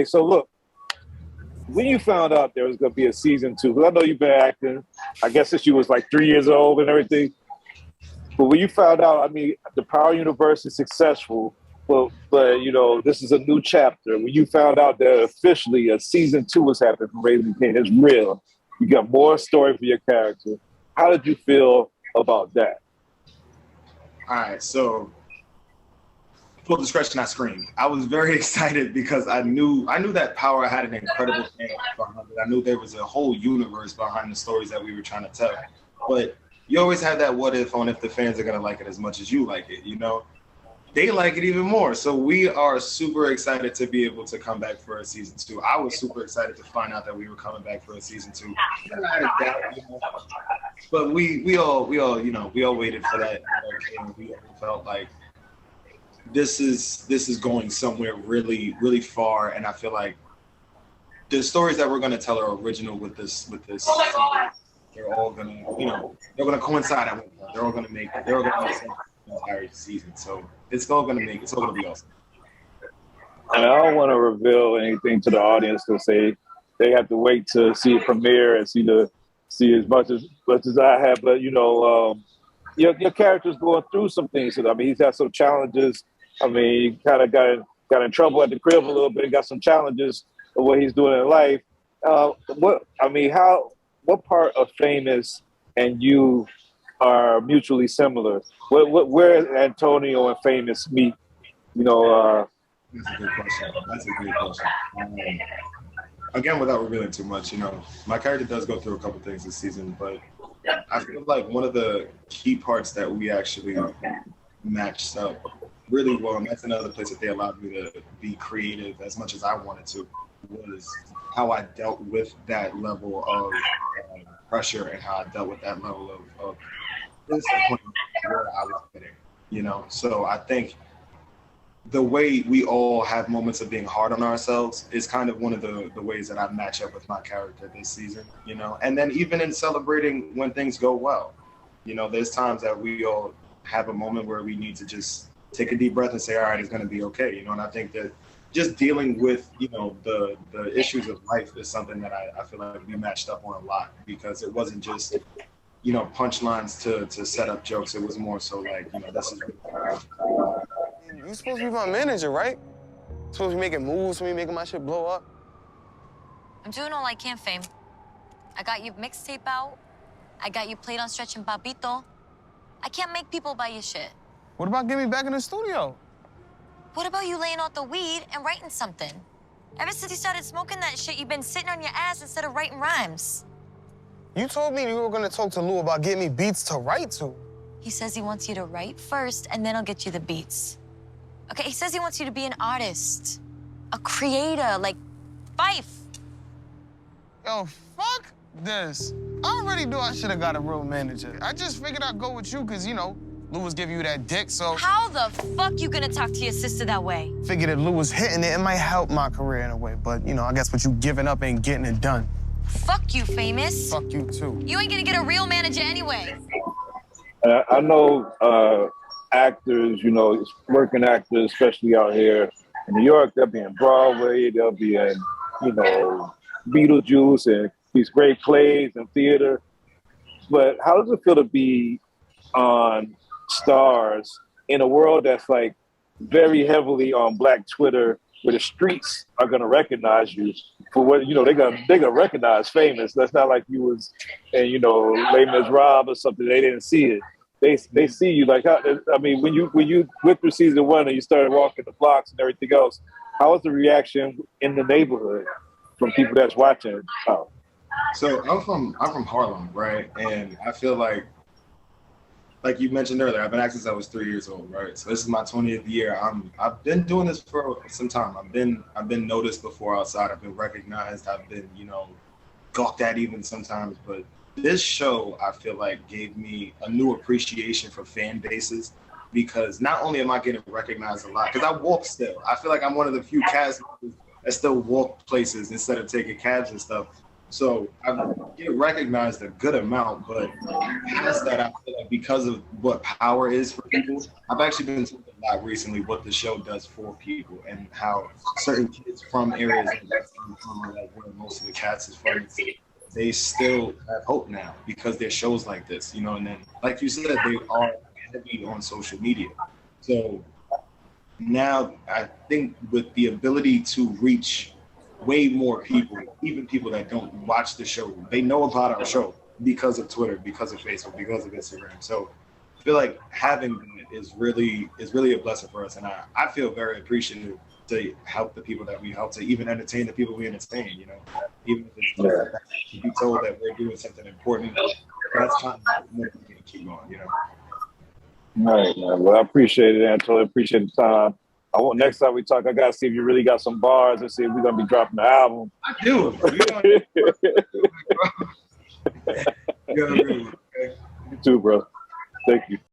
So look, when you found out there was going to be a season two, because I know you've been acting, I guess since you was like 3 years old and everything. But when you found out, I mean, the Power Universe is successful, but you know, this is a new chapter. When you found out that officially a season two was happening from Raising King, it's real. You got more story for your character. How did you feel about that? All right, so full discretion, I screamed. I was very excited because I knew that Power had an incredible fan behind it. I knew there was a whole universe behind the stories that we were trying to tell. But you always have that what if on if the fans are gonna like it as much as you like it, you know? They like it even more. So we are super excited to be able to come back for a season two. I was super excited to find out that we were coming back for a season two. I had a doubt, you know? But we all waited for that. We all felt like this is going somewhere really, really far, and I feel like the stories that we're gonna tell are original with this. They're all gonna, they're gonna coincide at one point. They're all gonna make sense the entire season. So it's all gonna be awesome. And I don't want to reveal anything to the audience to say they have to wait to see it premiere and see as much as I have. But your character's going through some things. I mean, he's had some challenges. I mean, he kind of got in trouble at the crib a little bit. Got some challenges of what he's doing in life. What part of Famous and you are mutually similar? Where Antonio and Famous meet? That's a good question. Again, without revealing too much, my character does go through a couple things this season, but I feel like one of the key parts that we actually matched up really well, and that's another place that they allowed me to be creative as much as I wanted to, was how I dealt with that level of pressure and how I dealt with that level of disappointment where I was fitting, So I think the way we all have moments of being hard on ourselves is kind of one of the ways that I match up with my character this season, And then even in celebrating when things go well, there's times that we all have a moment where we need to just take a deep breath and say, all right, it's going to be okay, And I think that just dealing with, the issues of life is something that I feel like we matched up on a lot, because it wasn't just, punchlines to set up jokes. It was more so like, this is. You supposed to be my manager, right? Supposed to be making moves for me, making my shit blow up. I'm doing all I can, Fame. I got you mixtape out. I got you played on Stretch and Papito. I can't make people buy your shit. What about getting me back in the studio? What about you laying out the weed and writing something? Ever since you started smoking that shit, you've been sitting on your ass instead of writing rhymes. You told me you were gonna talk to Lou about getting me beats to write to. He says he wants you to write first, and then I'll get you the beats. Okay, he says he wants you to be an artist, a creator, like Fife. Yo, fuck this. I already knew I should have got a real manager. I just figured I'd go with you because, Lou was giving you that dick, so... How the fuck you gonna talk to your sister that way? Figured if Lou was hitting it, it might help my career in a way. But, I guess what you giving up ain't getting it done. Fuck you, Famous. Fuck you, too. You ain't gonna get a real manager anyway. I know actors, working actors, especially out here in New York, they'll be in Broadway, they'll be in, Beetlejuice and these great plays and theater. But how does it feel to be on Stars in a world that's like very heavily on Black Twitter, where the streets are gonna recognize you for what they're gonna recognize Famous. That's not like you was in Les Miserables or something. They didn't see it. They see you like when you went through season one and you started walking the blocks and everything else. How was the reaction in the neighborhood from people that's watching? Oh. So I'm from Harlem, right? And I feel like you mentioned earlier, I've been acting since I was 3 years old, right? So this is my 20th year. I've been doing this for some time. I've been noticed before outside. I've been recognized. I've been, gawked at even sometimes. But this show, I feel like, gave me a new appreciation for fan bases, because not only am I getting recognized a lot, because I walk still. I feel like I'm one of the few cast members that still walk places instead of taking cabs and stuff. So I get recognized a good amount, but past that, I feel like because of what Power is for people, I've actually been told a lot recently what the show does for people and how certain kids from areas like where most of the cast is from, they still have hope now because there's shows like this, you know. And then, like you said, they are heavy on social media. So now I think with the ability to reach way more people, even people that don't watch the show, they know about our show because of Twitter, because of Facebook, because of Instagram. So I feel like having that is really a blessing for us, and I feel very appreciative to help the people that we help, to even entertain the people we entertain, you know, even if it's to be told that we're doing something important, that's kind of motivating to keep going, you know. All right, man. Well, I appreciate it, Antonio. Appreciate the time. I want next time we talk, I gotta see if you really got some bars and see if we're gonna be dropping the album. I do. You have a good one, okay? You too, bro. Thank you.